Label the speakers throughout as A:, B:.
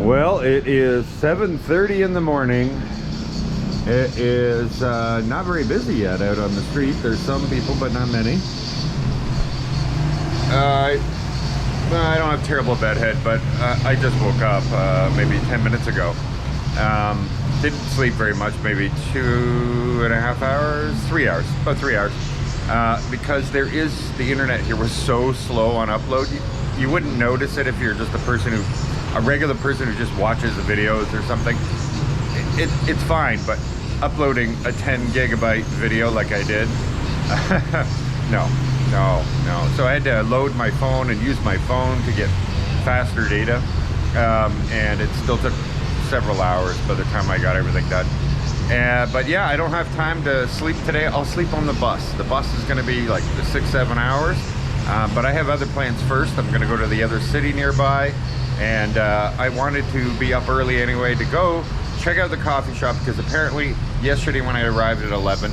A: Well, it is 7:30 in the morning. It is not very busy yet out on the street. There's some people, but not many. I don't have terrible bedhead, but I just woke up maybe 10 minutes ago. Didn't sleep very much, maybe 2.5 hours, 3 hours, about 3 hours. Because the internet here was so slow on upload. You wouldn't notice it if you're just a regular person who just watches the videos or something. It's fine, but uploading a 10 gigabyte video like I did, no. So I had to load my phone and use my phone to get faster data, and it still took several hours by the time I got everything done. But yeah, I don't have time to sleep today. I'll sleep on the bus. The bus is going to be like 6-7 hours, but I have other plans first. I'm going to go to the other city nearby, and I wanted to be up early anyway to go check out the coffee shop, because apparently yesterday when I arrived at 11,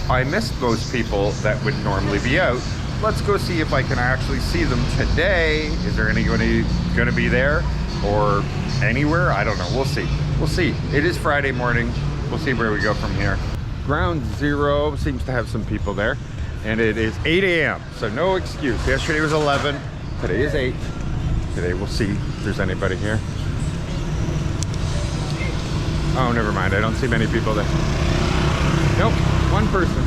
A: I missed most people that would normally be out. Let's go see if I can actually see them today. Is there anybody going to be there or anywhere? I don't know. We'll see. We'll see. It is Friday morning. We'll see where we go from here. Ground Zero seems to have some people there, and it is 8 a.m. so no excuse. Yesterday was 11. Today is 8. Today we'll see if there's anybody here. Oh, never mind. I don't see many people there. Nope, one person.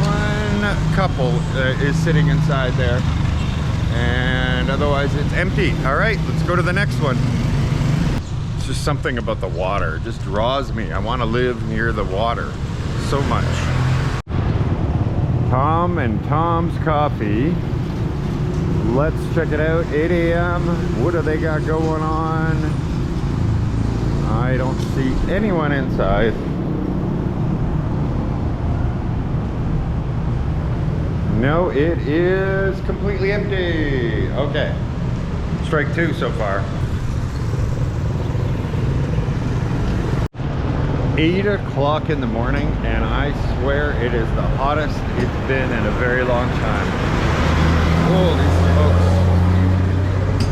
A: One couple is sitting inside there, and otherwise it's empty. All right, let's go to the next one. It's just something about the water. It just draws me. I want to live near the water so much. Tom and Tom's Coffee. Let's check it out. 8 a.m. What do they got going on? I don't see anyone inside. No, it is completely empty. Okay. Strike 2 so far. 8 o'clock in the morning, and I swear it is the hottest it's been in a very long time. Holy smokes.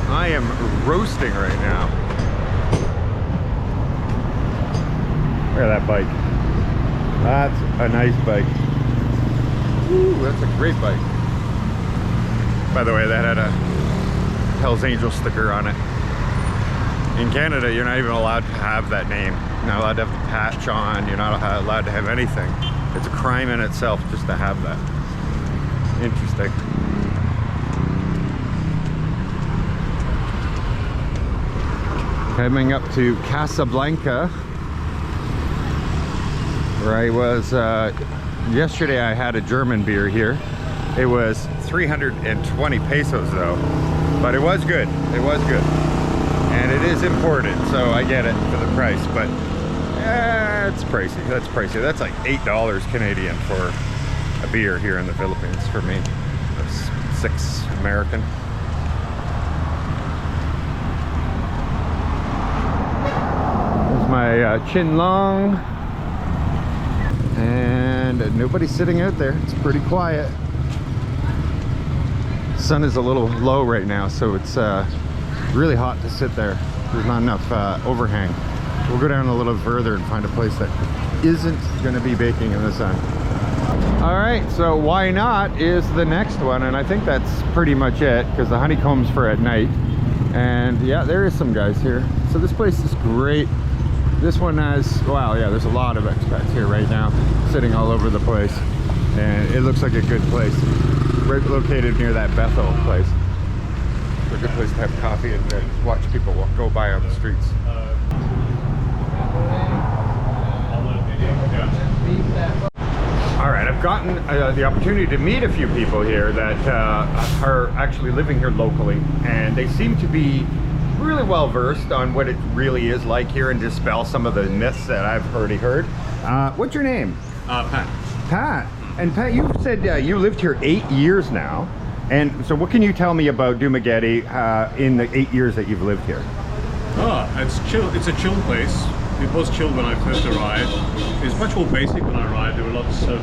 A: I am roasting right now. Look at that bike. That's a nice bike. Ooh, that's a great bike. By the way, that had a Hells Angel sticker on it. In Canada, you're not even allowed to have that name. You're not allowed to have the patch on. You're not allowed to have anything. It's a crime in itself just to have that. Interesting. Coming up to Casablanca, where I was yesterday. I had a German beer here. It was 320 pesos though, but it was good. It was good, and it is imported, so I get it for the price. But it's pricey. That's pricey. That's like $8 Canadian for a beer here in the Philippines for me. That's $6 American. There's my Chin Long. And nobody's sitting out there. It's pretty quiet. Sun is a little low right now, so it's really hot to sit there. There's not enough overhang. We'll go down a little further and find a place that isn't going to be baking in the sun. All right, so why not is the next one, and I think that's pretty much it, because the honeycomb's for at night. And yeah, there is some guys here. So this place is great. This one has, wow, yeah, there's a lot of expats here right now, sitting all over the place. And it looks like a good place. Right located near that Bethel place. It's a good place to have coffee and watch people go by on the streets. All right, I've gotten the opportunity to meet a few people here that are actually living here locally, and they seem to be really well versed on what it really is like here and dispel some of the myths that I've already heard. What's your name?
B: Pat.
A: Pat. And Pat, you said you lived here 8 years now. And so what can you tell me about Dumaguete in the 8 years that you've lived here?
B: Oh, it's chill. It's a chill place. It was chill when I first arrived. It was much more basic when I arrived. There were lots of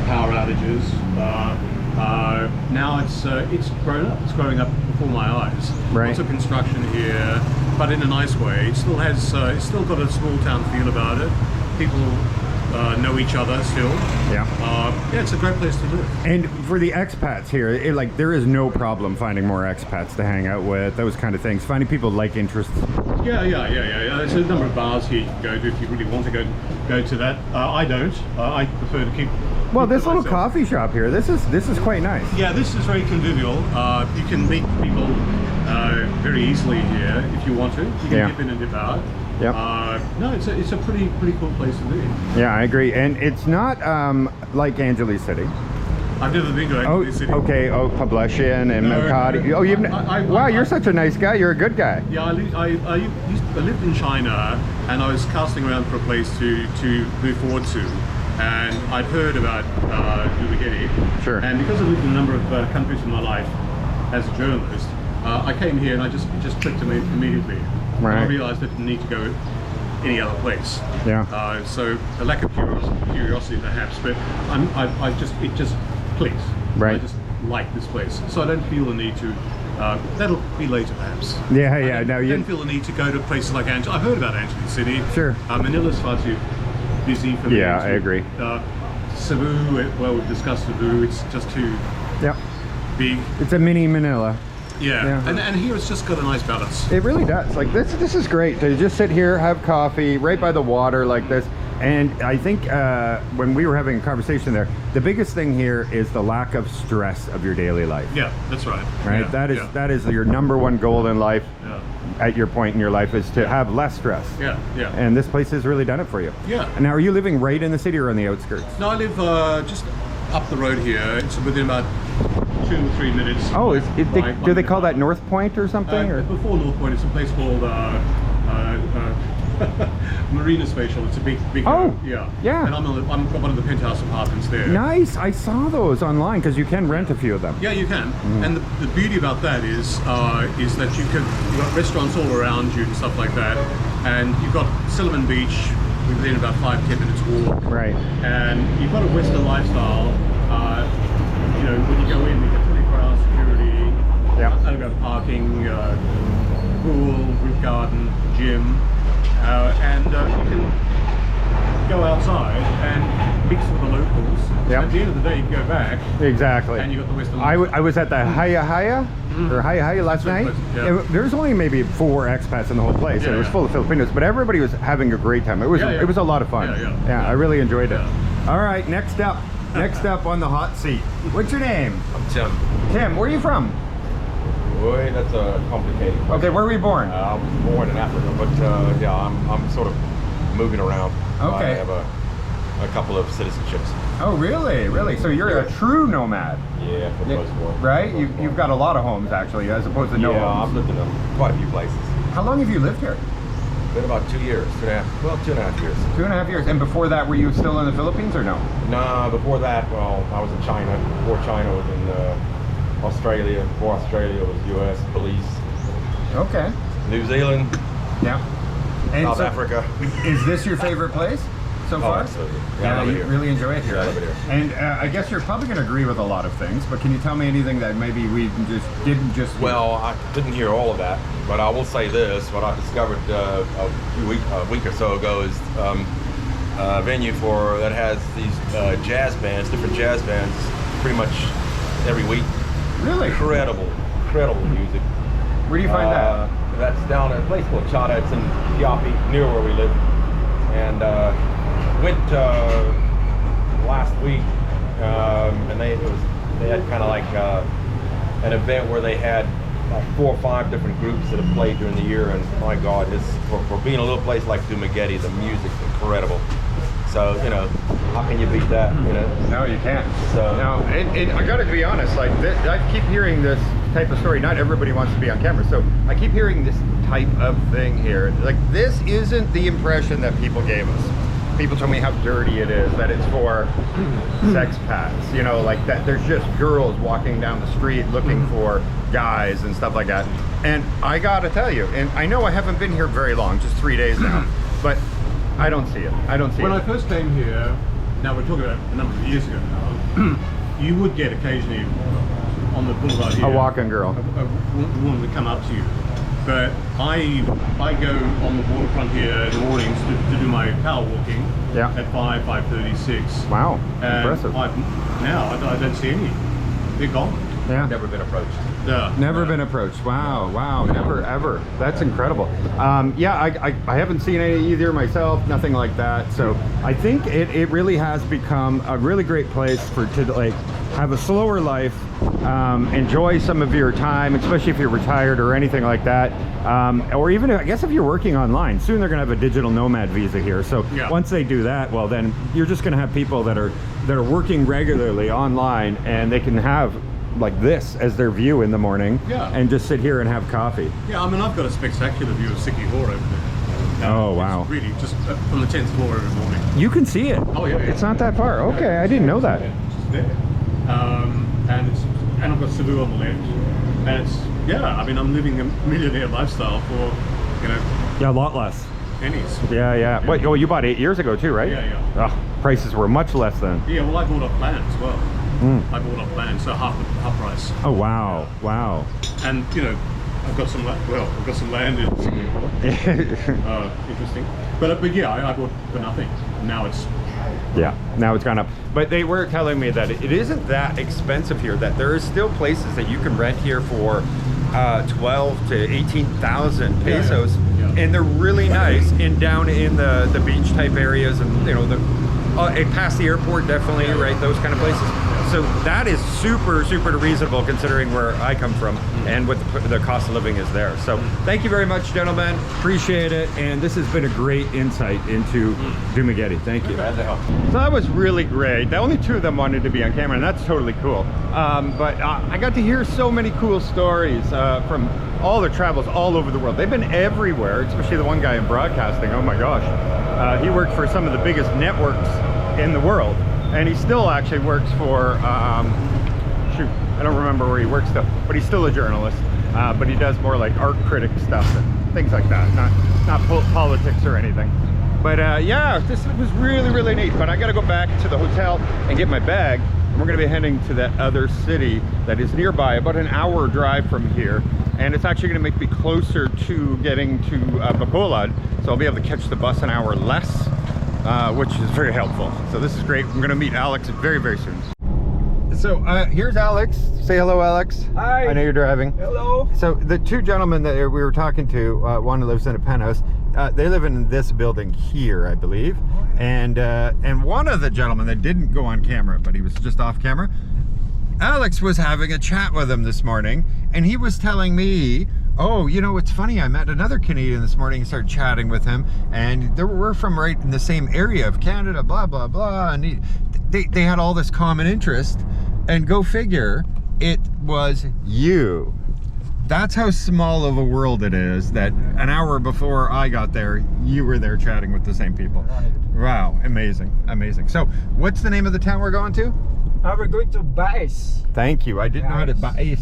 B: power outages. Now it's grown up. It's growing up before my eyes.
A: Right.
B: Lots of construction here, but in a nice way. It still has. It's still got a small town feel about it. People know each other still.
A: Yeah.
B: Yeah, it's a great place to live.
A: And for the expats here, like there is no problem finding more expats to hang out with, those kind of things. Finding people like interests.
B: Yeah. There's a number of bars here you can go to if you really want to go to that. I don't. I prefer to keep.
A: Well,
B: keep
A: this
B: to
A: little
B: myself.
A: coffee shop here, this is quite nice.
B: Yeah, this is very convivial. You can meet people very easily here if you want to. You can dip in and dip out.
A: Yep.
B: No, it's a pretty cool place to be.
A: Yeah, I agree. And it's not like Angeles City.
B: I've never been to
A: Oh,
B: Angeles City.
A: okay. Oh, Poblacion and
B: No,
A: Makati.
B: no.
A: Oh, you've. Wow,
B: I-
A: you're such a nice guy. You're a good guy.
B: Yeah, I lived in China, and I was casting around for a place to move forward to, and I'd heard about Dumaguete.
A: Sure.
B: And because I've lived in a number of countries in my life as a journalist, I came here and it just clicked to me immediately.
A: Right.
B: And I realised I didn't need to go any other place.
A: Yeah.
B: So a lack of curiosity perhaps, but it just clicked.
A: Right.
B: I just like this place, so I don't feel the need to. That'll be later, perhaps.
A: Yeah.
B: I
A: No, you.
B: don't feel the need to go to places like Angeles. I've heard about Angeles City.
A: Sure.
B: Manila's far too busy for me.
A: Yeah, I agree.
B: Cebu, well, we've discussed Cebu. It's just too
A: Yeah.
B: big.
A: It's a mini Manila.
B: Yeah. And here it's just got a nice balance.
A: It really does. Like this is great to just sit here, have coffee right by the water like this. And I think when we were having a conversation there, the biggest thing here is the lack of stress of your daily life.
B: Yeah, that's right.
A: Right.
B: Yeah,
A: That is your number one goal in life.
B: Yeah.
A: At your point in your life is to have less stress.
B: Yeah.
A: And this place has really done it for you.
B: Yeah.
A: And now, are you living right in the city or on the outskirts?
B: No, I live just up the road here. It's within about 2 or 3 minutes.
A: Oh,
B: by
A: do they call that North Point or something? Or?
B: Before North Point, it's a place called Marina Spatial. It's a big.
A: Oh,
B: yeah.
A: yeah.
B: And I've got one of the penthouse apartments there.
A: Nice. I saw those online because you can rent a few of them.
B: Yeah, you can. And the beauty about that is that you've got restaurants all around you and stuff like that, and you've got Silliman Beach within about 5-10 minutes walk.
A: Right.
B: And you've got a Western lifestyle. When you go in, you get 24-hour security, underground parking, pool, roof garden, gym, and you can go outside and mix with the locals.
A: Yep.
B: At the end of the day, you can go back.
A: Exactly.
B: And you got the Western
A: I was at the Haya or Haya last night.
B: Yeah.
A: There's only maybe 4 expats in the whole place, and it was full of Filipinos, but everybody was having a great time. It was it was a lot of fun.
B: Yeah.
A: I really enjoyed it.
B: Yeah.
A: All right, next up on the hot seat. What's your name?
C: I'm Tim.
A: Tim. Where are you from?
C: Boy, that's a complicated question.
A: Okay, where were you born?
C: I was born in Africa, but yeah, I'm sort of moving around.
A: Okay.
C: I have a couple of citizenships.
A: Oh, really? So you're a true nomad,
C: Yeah, for the most part.
A: right? You've got a lot of homes actually, as opposed to no
C: Yeah,
A: homes.
C: I've lived in quite a few places.
A: How long have you lived here?
C: Been about 2 years, 2.5 years.
A: 2.5 years. And before that, were you still in the Philippines or no?
C: Nah, before that, well, I was in China. Before China, I was in Australia. Before Australia, was U.S., Belize,
A: Okay.
C: New Zealand,
A: Yeah. And
C: South
A: so,
C: Africa.
A: is this your favorite place so far?
C: Absolutely.
A: Yeah,
C: I love it
A: you
C: here.
A: really enjoy it here.
C: Yeah, I love it here.
A: And I guess you're probably going to agree with a lot of things, but can you tell me anything that maybe we didn't just hear?
C: Well, I didn't hear all of that, but I will say this: what I discovered a week or so ago is a venue that has these different jazz bands, pretty much every week.
A: Really?
C: Incredible music.
A: Where do you find that?
C: That's down at a place called Chata. It's in Piapi, near where we live. And went last week, and they had kind of like an event where they had like 4 or 5 different groups that have played during the year, and my God, for being a little place like Dumaguete, the music's incredible. So how can you beat that?
A: No, you can't.
C: So
A: No, and I gotta be honest, like I keep hearing this type of story. Not everybody wants to be on camera, so I keep hearing this type of thing here. Like, this isn't the impression that people gave us. People told me how dirty it is, that it's for sex pats, like that there's just girls walking down the street looking for guys and stuff like that. And I gotta tell you, and I know I haven't been here very long, just 3 days now, but I don't see it.
B: When I first came here, now we're talking about a number of years ago now, you would get occasionally on the boulevard here
A: A walking girl.
B: a woman would come up to you. But I go on the waterfront here in the mornings to do my power walking at 5:36.
A: Wow,
B: And
A: impressive.
B: Now I don't see any. They're gone.
A: Yeah.
C: Never been approached.
A: Never been approached. Wow, never ever. That's incredible. Yeah, I haven't seen any either myself, nothing like that. So I think it really has become a really great place to like have a slower life, enjoy some of your time, especially if you're retired or anything like that. Or even, I guess, if you're working online. Soon they're going to have a digital nomad visa here. So once they do that, well, then you're just going to have people that are working regularly online, and they can have like this as their view in the morning and just sit here and have coffee.
B: Yeah, I mean, I've got a spectacular view of Siki Hora over there.
A: Oh, wow.
B: It's really just from the 10th floor every morning.
A: You can see it.
B: Oh, yeah.
A: It's not that far. Okay, I didn't know that.
B: It's just there. And I've got Cebu on the left. And it's, I mean, I'm living a millionaire lifestyle for,
A: Yeah, a lot less.
B: pennies.
A: Yeah. Wait, you bought 8 years ago too, right?
B: Yeah.
A: Oh, prices were much less then.
B: Yeah, well, I bought off plan as well. I bought off plan, so half price.
A: Oh, wow.
B: And, I've got some land in Singapore. Interesting. But yeah, I bought for nothing. Now it's...
A: Yeah, now it's gone up. But they were telling me that it isn't that expensive here, that there is still places that you can rent here for 12 to 18,000 pesos. Yeah. And they're really nice down in the beach type areas, and past the airport, definitely, right? Those kind of places. So that is super reasonable considering where I come from and what the cost of living is there. So thank you very much, gentlemen. Appreciate it. And this has been a great insight into Dumaguete. Thank you. So that was really great. Only 2 of them wanted to be on camera, and that's totally cool. But I got to hear so many cool stories from all the travels all over the world. They've been everywhere, especially the one guy in broadcasting. Oh my gosh. He worked for some of the biggest networks in the world. And he still actually works for, shoot, I don't remember where he works still, but he's still a journalist. But he does more like art critic stuff and things like that, not politics or anything. But yeah, this was really neat. But I gotta go back to the hotel and get my bag. And we're gonna be heading to that other city that is nearby, about an hour drive from here. And it's actually gonna make me closer to getting to Bacolod. So I'll be able to catch the bus an hour less. Which is very helpful. So this is great. I'm going to meet Alex very soon. So here's Alex. Say hello, Alex.
D: Hi.
A: I know you're driving.
D: Hello.
A: So the 2 gentlemen that we were talking to, one lives in a penthouse. They live in this building here, I believe. And one of the gentlemen that didn't go on camera, but he was just off camera, Alex was having a chat with him this morning, and he was telling me, oh, it's funny, I met another Canadian this morning and started chatting with him, and we're from right in the same area of Canada, blah, blah, blah, and they had all this common interest, and go figure, it was you. That's how small of a world it is, that an hour before I got there, you were there chatting with the same people. Wow, amazing. So, what's the name of the town we're going to?
D: We're going to Bais.
A: Thank you, I didn't know how to, Bais.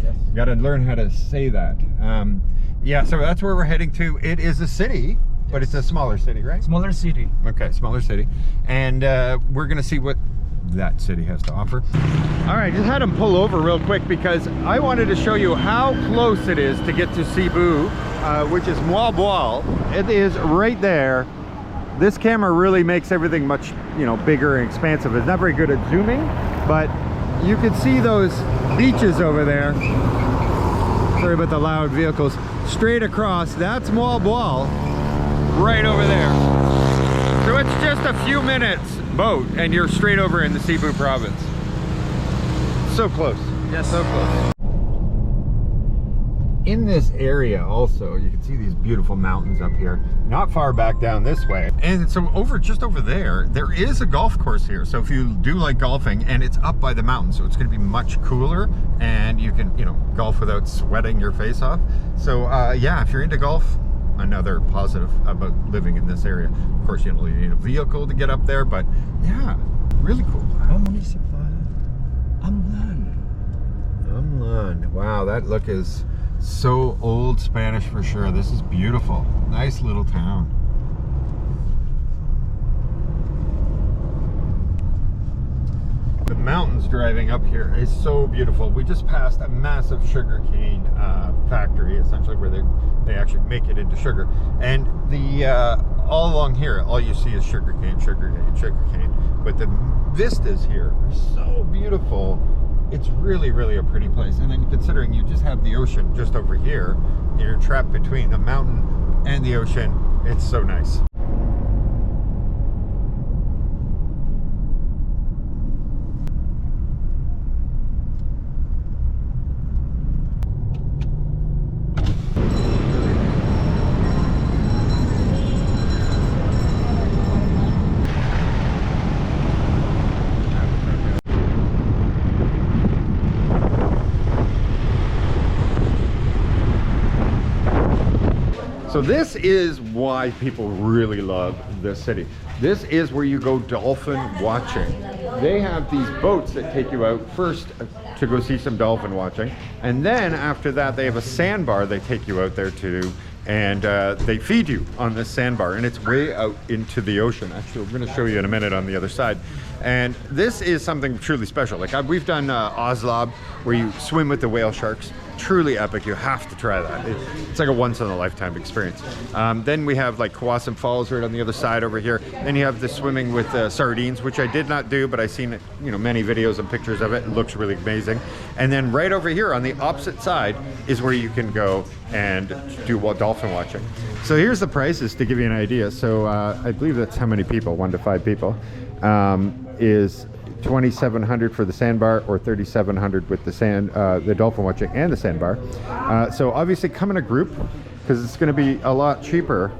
A: Yes. Got to learn how to say that. Yeah, so that's where we're heading to. It is a city, but it's a smaller city, right?
D: Smaller city.
A: Okay, smaller city. And we're going to see what that city has to offer. All right, just had him pull over real quick because I wanted to show you how close it is to get to Cebu, which is Muabual. It is right there. This camera really makes everything much, bigger and expansive. It's not very good at zooming, but you can see those beaches over there. Sorry about the loud vehicles. Straight across, that's Muabual, right over there. So it's just a few minutes boat and you're straight over in the Cebu province. So close.
D: Yes.
A: So close. In this area also, you can see these beautiful mountains up here, not far back down this way. And so just over there is a golf course here. So if you do like golfing, and it's up by the mountain, so it's going to be much cooler, and you can, golf without sweating your face off. So yeah, if you're into golf, another positive about living in this area. Of course, you need a vehicle to get up there, but yeah, really cool. Amlan. Wow, that look is so old Spanish for sure. This is beautiful. Nice little town. The mountains driving up here is so beautiful. We just passed a massive sugarcane factory, essentially, where they actually make it into sugar. And the all along here, all you see is sugarcane, sugarcane, sugarcane. But the vistas here are so beautiful. It's really, really a pretty place. And then considering you just have the ocean just over here, you're trapped between the mountain and the ocean. It's so nice. So this is why people really love this city. This is where you go dolphin watching. They have these boats that take you out first to go see some dolphin watching. And then after that, they have a sandbar they take you out there to, and they feed you on this sandbar, and it's way out into the ocean. Actually, we're gonna show you in a minute on the other side. And this is something truly special. Like we've done Oslob, where you swim with the whale sharks. Truly epic. You have to try that. It's like a once-in-a-lifetime experience. Then we have like Kawasam Falls right on the other side over here. Then you have the swimming with sardines, which I did not do, but I've seen many videos and pictures of it. It looks really amazing. And then right over here on the opposite side is where you can go and do dolphin watching. So here's the prices to give you an idea. So I believe that's how many people, 1 to 5 people, is $2,700 for the sandbar, or $3,700 with the dolphin watching and the sandbar. So obviously come in a group, because it's going to be a lot cheaper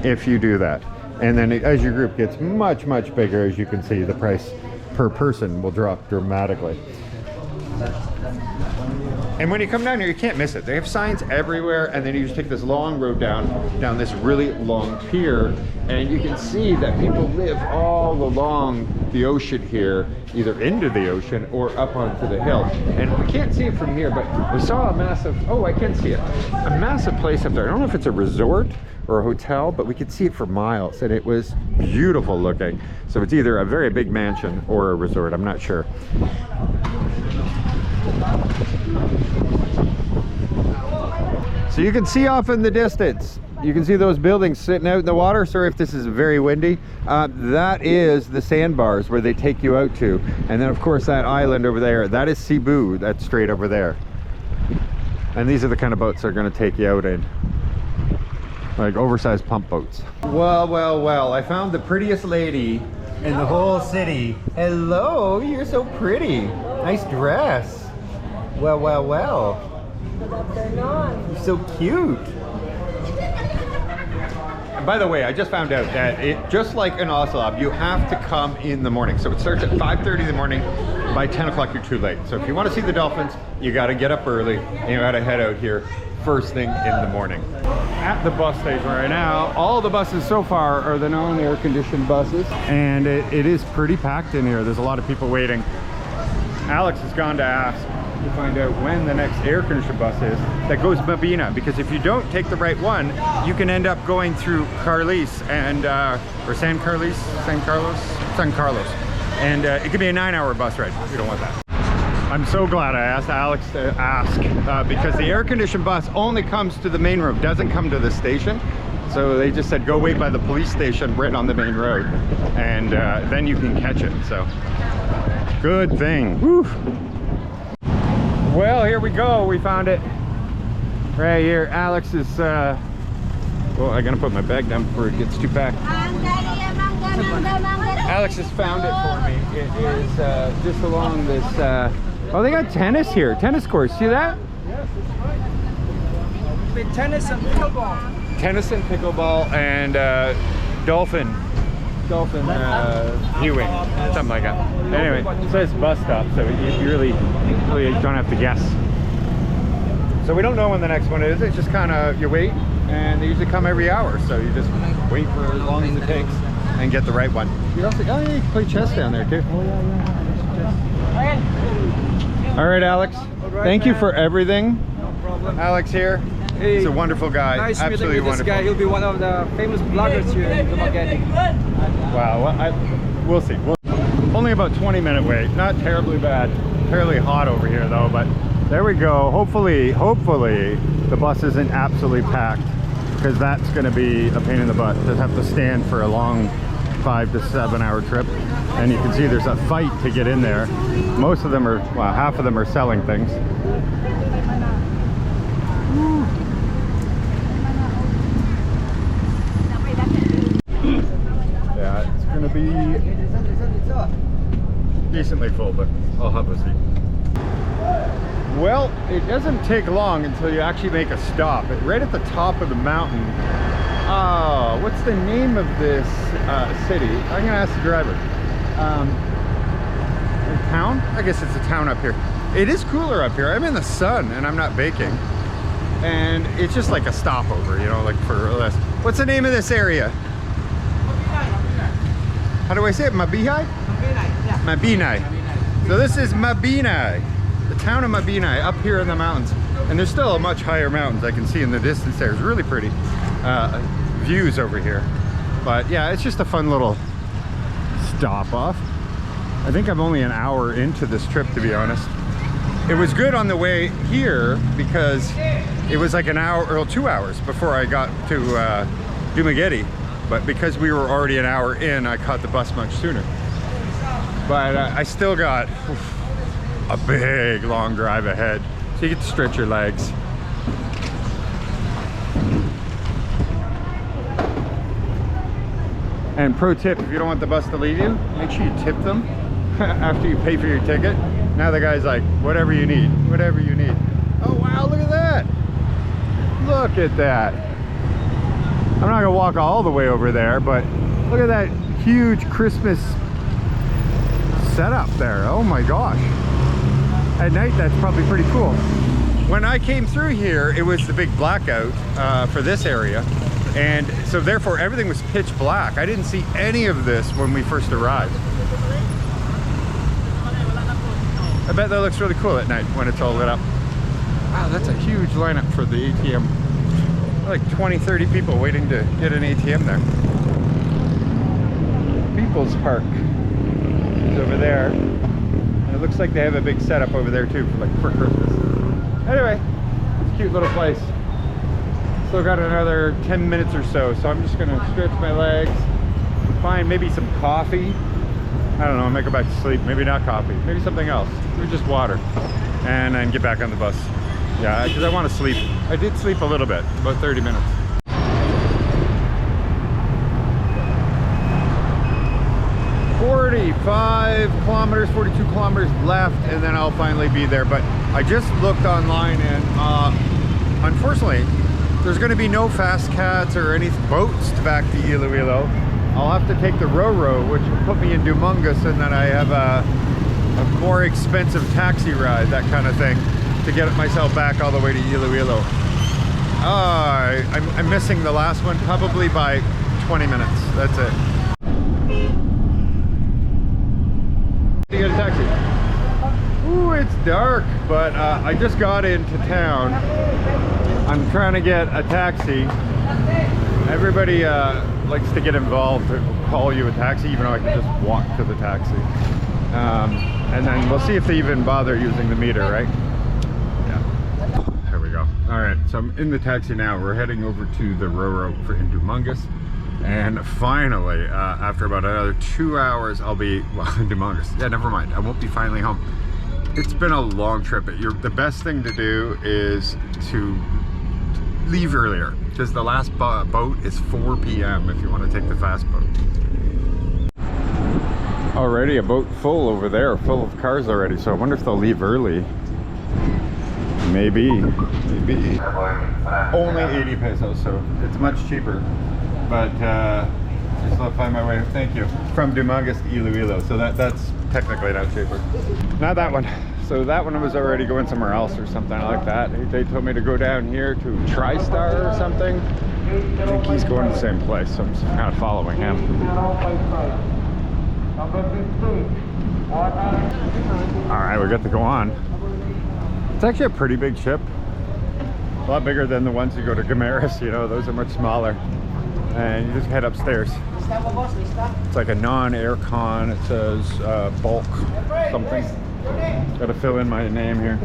A: if you do that. And then as your group gets much, much bigger, as you can see, the price per person will drop dramatically. And when you come down here, you can't miss it. They have signs everywhere, and then you just take this long road down this really long pier, and you can see that people live all along the ocean here, either into the ocean or up onto the hill. And we can't see it from here, but we saw a massive, oh, I can see it, a massive place up there. I don't know if it's a resort or a hotel, but we could see it for miles, and it was beautiful looking. So it's either a very big mansion or a resort, I'm not sure. So you can see off in the distance, you can see those buildings sitting out in the water. Sorry if this is very windy. That is the sandbars where they take you out to. And then of course that island over there, that is Cebu, that's straight over there. And these are the kind of boats they're gonna take you out in. Like oversized pump boats. Well, well, well, I found the prettiest lady in the whole city. Hello, you're so pretty. Nice dress. Well, well, well. You're so cute. And by the way, I just found out that just like in Oslo, you have to come in the morning. So it starts at 5:30 in the morning. By 10 o'clock, you're too late. So if you want to see the dolphins, you got to get up early and you got to head out here first thing in the morning. At the bus station right now, all the buses so far are the non-air conditioned buses, and it is pretty packed in here. There's a lot of people waiting. Alex has gone to ask to find out when the next air conditioned bus is that goes Mabina, because if you don't take the right one, you can end up going through Carlis and or San Carlos, and it could be a 9-hour bus ride. You don't want that. I'm so glad I asked Alex to ask, because the air conditioned bus only comes to the main road, doesn't come to the station. So they just said go wait by the police station right on the main road, and then you can catch it. So good thing. Woo. Well, here we go. We found it right here. Alex is well, I'm gonna put my bag down before it gets too packed. Alex has found it for me. It is just along this oh, they got tennis here, tennis courts. See that?
D: Yes, it's right. With tennis and pickleball.
A: Tennis and pickleball and dolphin viewing, something like that. Anyway, it says bus stop, so you really don't have to guess. So we don't know when the next one is. It's just kind of, you wait, and they usually come every hour, so you just wait for as long as it takes and get the right one. You also, oh yeah, you can play chess down there too. Oh yeah. All right, Alex. Thank you for everything.
D: No problem.
A: Alex here.
D: Hey,
A: he's a wonderful guy.
D: Nice
A: Absolutely
D: meeting with
A: wonderful.
D: this guy. He'll be one of the famous bloggers here in Dumaguete.
A: Wow. Well, we'll see. Only about 20-minute wait. Not terribly bad. Fairly hot over here though, but there we go. Hopefully the bus isn't absolutely packed, because that's going to be a pain in the butt to have to stand for a long 5 to 7 hour trip. And you can see there's a fight to get in there. Most of them are, well, half of them are selling things. Yeah, it's going to be decently full, but I'll have a seat. Well, it doesn't take long until you actually make a stop. Right at the top of the mountain. What's the name of this city? I'm gonna ask the driver. A town? I guess it's a town up here. It is cooler up here. I'm in the sun and I'm not baking. And it's just like a stopover, you know, like for less. What's the name of this area? How do I say it? Mabihai? Mabinai. So this is Mabinai. The town of Mabinai, up here in the mountains. And there's still a much higher mountains I can see in the distance there. It's really pretty views over here. But yeah, it's just a fun little stop off. I think I'm only an hour into this trip, to be honest. It was good on the way here because it was like an hour or 2 hours before I got to Dumaguete. But because we were already an hour in, I caught the bus much sooner. But I still got a big long drive ahead, so you get to stretch your legs. And pro tip, if you don't want the bus to leave you, make sure you tip them after you pay for your ticket. Now the guy's like, whatever you need, whatever you need. Oh wow, look at that. Look at that. I'm not gonna walk all the way over there, but look at that huge Christmas setup there. Oh my gosh. At night, that's probably pretty cool. When I came through here, it was the big blackout for this area. And so therefore everything was pitch black. I didn't see any of this when we first arrived. I bet that looks really cool at night when it's all lit up. Wow, that's a huge lineup for the ATM. Like 20-30 people waiting to get an ATM there. People's Park is over there. And it looks like they have a big setup over there too for Christmas. Anyway, it's a cute little place. Still got another 10 minutes or so, so I'm just gonna stretch my legs, find maybe some coffee. I don't know, I might go back to sleep. Maybe not coffee, maybe something else. Maybe just water. And then get back on the bus. Yeah, because I want to sleep. I did sleep a little bit, about 30 minutes. "45 kilometers, 42 kilometers left, and then I'll finally be there." But I just looked online and unfortunately, there's going to be no fast cats or any boats back to Iloilo. I'll have to take the Roro, which will put me in Dumaguete, and then I have a more expensive taxi ride, that kind of thing, to get myself back all the way to Iloilo. I'm missing the last one probably by 20 minutes. That's it. You get a taxi? Ooh, it's dark, but I just got into town. I'm trying to get a taxi. Everybody likes to get involved to call you a taxi, even though I can just walk to the taxi. And then we'll see if they even bother using the meter, right? Yeah. There we go. All right, so I'm in the taxi now. We're heading over to the Roro for in Dumaguete. And finally, after about another 2 hours, I'll be, well, in Dumaguete. Yeah, never mind. I won't be finally home. It's been a long trip. The best thing to do is to leave earlier, because the last boat is 4 p.m. if you want to take the fast boat. Already a boat full over there, full of cars already, so I wonder if they'll leave early. Maybe. Only 80 pesos, so it's much cheaper. But I still find my way, thank you, from Dumaguete to Iloilo, so that's technically not cheaper. Not that one. So that one was already going somewhere else or something like that. They told me to go down here to TriStar or something. I think he's going to the same place, so I'm just kind of following him. Alright, we got to go on. It's actually a pretty big ship. A lot bigger than the ones you go to Guimaras, you know, those are much smaller. and you just head upstairs. It's like a non-aircon. It says bulk something. Gotta fill in my name here.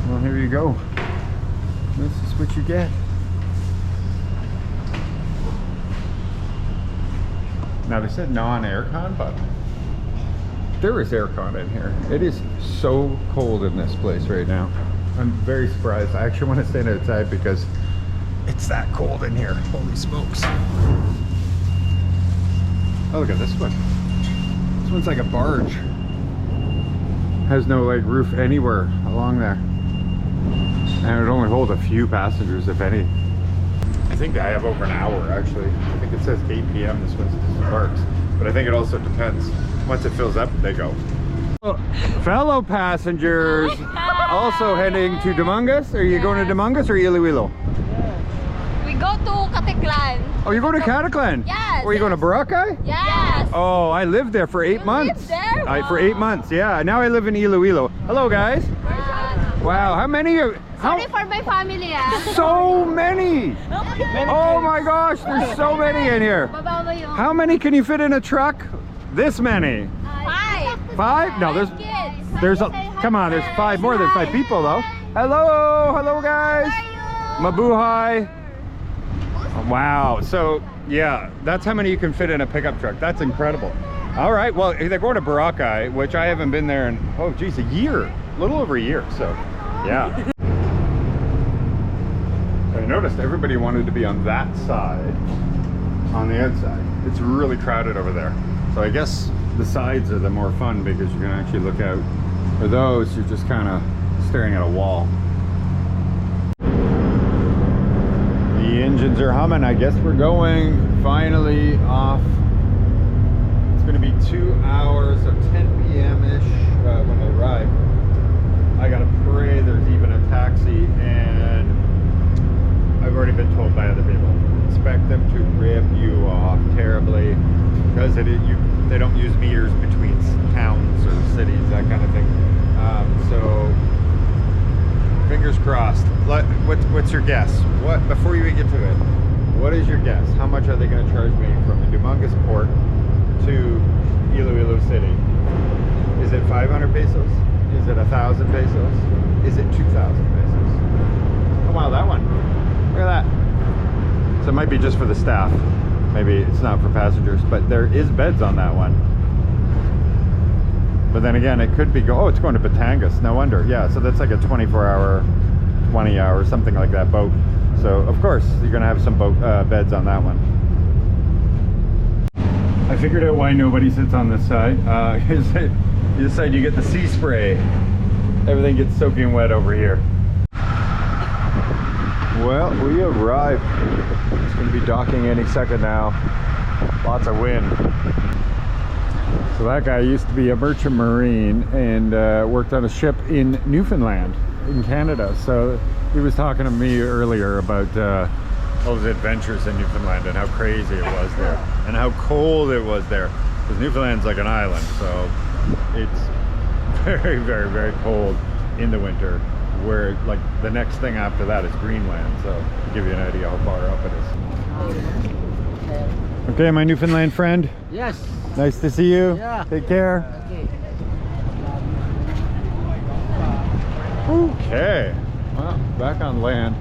A: Well, here you go. This is what you get. Now they said non-aircon, but there is aircon in here. It is so cold in this place right now. I'm very surprised. I actually want to stand outside because it's that cold in here. Holy smokes. Oh, look at this one. This one's like a barge. Has no like roof anywhere along there. And it only holds a few passengers, if any. I think I have over an hour actually. I think it says 8 p.m. this one disembarks. But I think it also depends. Once it fills up, they go. Fellow passengers, also heading to Dumaguete. Are you going to Dumaguete or Iloilo?
E: We go to Caticlan.
A: Oh, you're going to Caticlan?
E: Yes.
A: Or are you going to Boracay?
E: Yes.
A: Oh, I lived there for 8 months.
E: lived there?
A: For 8 months, yeah. Now I live in Iloilo. Hello, guys. Wow, how many are...
E: Sorry for my family.
A: So many! Oh my gosh, there's so many in here. How many can you fit in a truck? This many.
E: 5.
A: 5? No, there's a, come on, there's 5 more than 5 people though. Hello guys. Mabuhay. Wow, so yeah, that's how many you can fit in a pickup truck. That's incredible. All right, well, they're going to Boracay, which I haven't been there in, oh geez, a year, a little over a year, so yeah. I noticed everybody wanted to be on that side, on the outside. It's really crowded over there. So I guess the sides are the more fun because you can actually look out. For those, you're just kind of staring at a wall. The engines are humming. I guess we're going finally off. It's going to be 2 hours of 10 p.m.-ish when they arrive. I gotta pray there's even a taxi, and I've already been told by other people, expect them to rip you off terribly because they don't use meters between towns or cities, that kind of thing. So fingers crossed. What's your guess? What, before you get to it, what is your guess? How much are they going to charge me from the Dumaguete port to Iloilo City? Is it 500 pesos? Is it 1,000 pesos? Is it 2,000 pesos? Oh wow, that one. Look at that. So it might be just for the staff. Maybe it's not for passengers, but there is beds on that one. But then again, it could be oh, it's going to Batangas. No wonder. Yeah, so that's like a 24-hour, 20-hour, something like that boat. So of course, you're going to have some boat beds on that one. I figured out why nobody sits on this side. This side you get the sea spray. Everything gets soaking wet over here. Well, we arrived. It's going to be docking any second now. Lots of wind. So that guy used to be a merchant marine and worked on a ship in Newfoundland in Canada. So he was talking to me earlier about all his adventures in Newfoundland and how crazy it was there and how cold it was there. Because Newfoundland's like an island, so it's very, very, very cold in the winter, where like the next thing after that is Greenland. So to give you an idea how far up it is. Okay, my Newfoundland friend.
D: Yes.
A: Nice to see you.
D: Yeah.
A: Take care. Okay. Well, back on land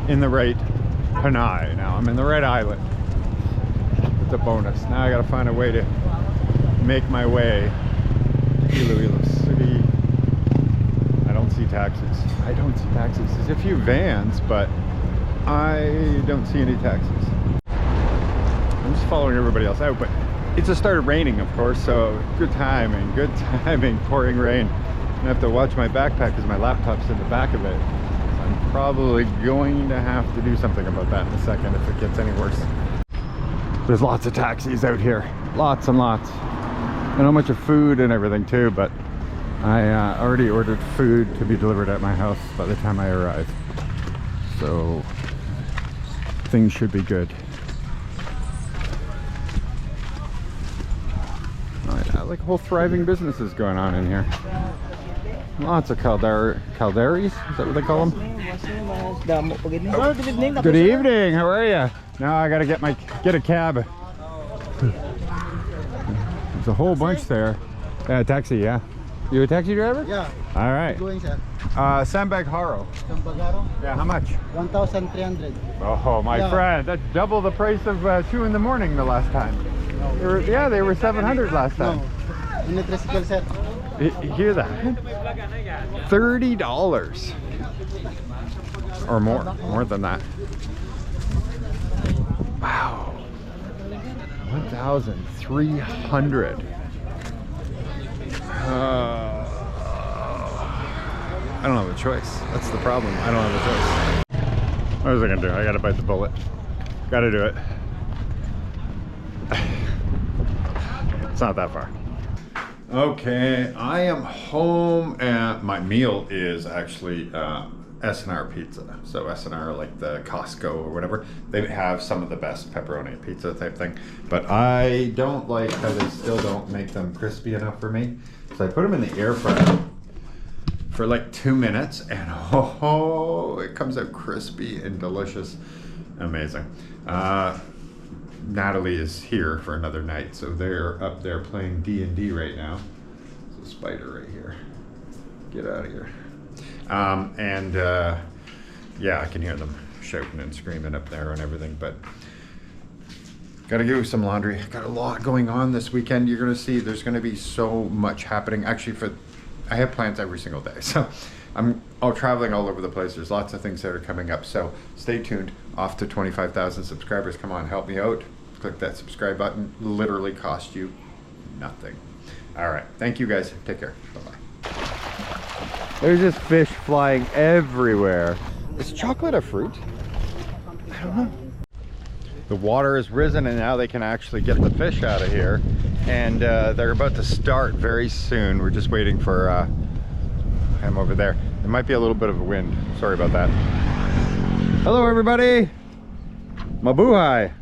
A: in the right Panay now. I'm in the right island. It's a bonus. Now I gotta find a way to make my way to Iloilo City. I don't see taxis. I don't see taxis. There's a few vans, but I don't see any taxis. I'm just following everybody else out, but it just started raining, of course, so good timing, pouring rain. I have to watch my backpack because my laptop's in the back of it. I'm probably going to have to do something about that in a second if it gets any worse. There's lots of taxis out here, lots and lots. And a bunch of food and everything too, but I already ordered food to be delivered at my house by the time I arrive. So things should be good. got like whole thriving businesses going on in here. Lots of calderies, is that what they call them? Good evening, how are you? Now I gotta get a cab. There's a whole bunch there. Yeah, taxi, yeah. You a taxi driver?
F: Yeah.
A: All right.
F: Going, sir.
A: Sandbag Haro.
F: Campagaro,
A: Yeah, how much?
F: 1,300.
A: Oh, my
F: Yeah.
A: friend, that's double the price of 2 in the morning the last time. They were 700 last time.
F: No. In the tricycle, sir.
A: You hear that? $30 or more than that. Wow, 1,300. I don't have a choice. That's the problem. I don't have a choice. What was I gonna do? I gotta bite the bullet. Gotta do it. It's not that far. Okay, I am home and my meal is actually S&R pizza. So S&R, like the Costco or whatever, they have some of the best pepperoni pizza type thing. But I don't like how they still don't make them crispy enough for me. So I put them in the air fryer for like 2 minutes and oh, it comes out crispy and delicious. Amazing. Natalie is here for another night, so they're up there playing D&D right now. There's a spider right here. Get out of here. Yeah, I can hear them shouting and screaming up there and everything, but gotta do some laundry. Got a lot going on this weekend. You're gonna see there's gonna be so much happening. Actually, I have plans every single day, so I'm traveling all over the place. There's lots of things that are coming up, so stay tuned. Off to 25,000 subscribers. Come on, help me out. Click that subscribe button. Literally cost you nothing. All right, thank you guys. Take care. Bye-bye. There's just fish flying everywhere. Is chocolate a fruit? I don't know. The water has risen and now they can actually get the fish out of here. And they're about to start very soon. We're just waiting for him over there. There might be a little bit of a wind. Sorry about that. Hello everybody. Mabuhay.